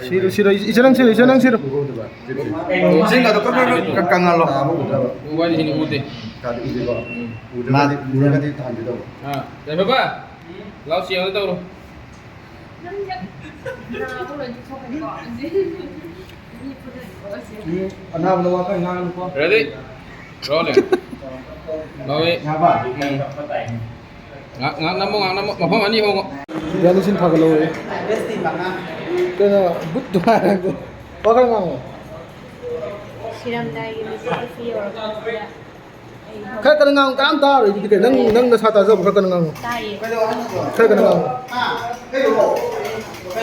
Siro isanang siro siro sing ada kangal lo Bukan di sini putih. Mati tahan gitu Dan Bapak, laut siang itu loh. anak belum apa ngang lupa Ready? Rolling. Lawi. Nggak namo. Apa mani ho? Yan sin phagalo kena but dumaan ko bakal ngang Siramdai philosophy or kaya ka ngang kam ta ri di nang na sa ta zo ka ngang Thai. kaya ka ngang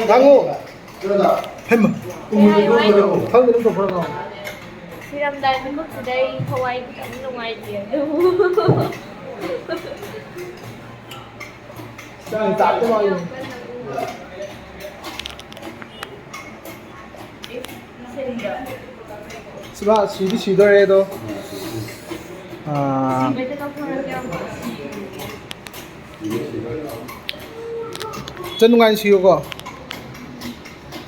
ngango hem không được không phải ngang Siramdai mình mất từ đây Hawaii cũng chẳng là ngoài tiền đâu. sang tạm cho mọi người Sebab si dore itu chân nungan siyo ko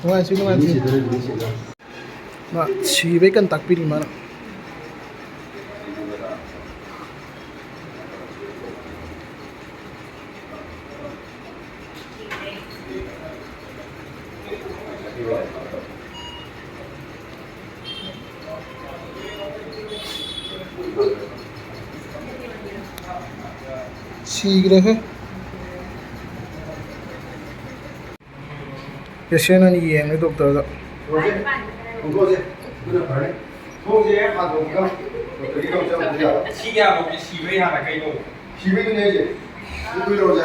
nungan siyo na si bacon takpil mana Sigre है patient ने ये ने doctor का Chị à, một cái xì vây hàng là cây nổ. Xì vây cái này gì? Cái đồ gì?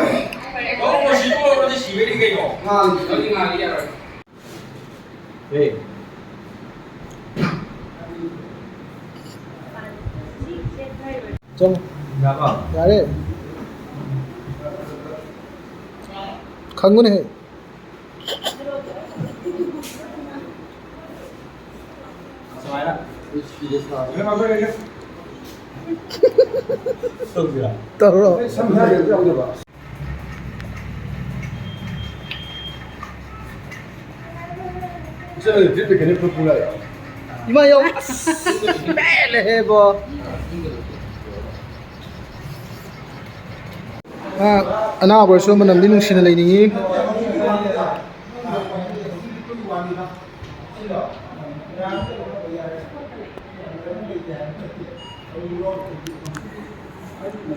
Một xì vây nó chỉ xì vây đi cây nổ. Nó đi ngang đi rồi. Ê. Chồng. Dạ vâng. Dạ đấy. 강군해. 떨어. 이마요. 빨리 해봐. another so manam din sin lai ni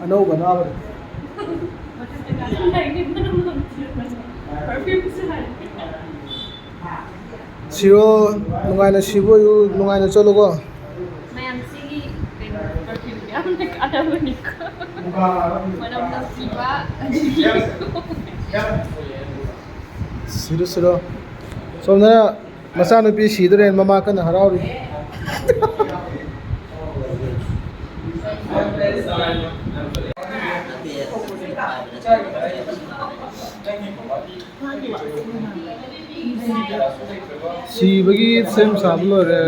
ano ba na ba siro nungai na sibo yu nungai na cholo ko Mayam sige perfume dia nak ada unik. Manam na siba. siro somna masanu pi sidren mama kan harauri si bagi sem sablo re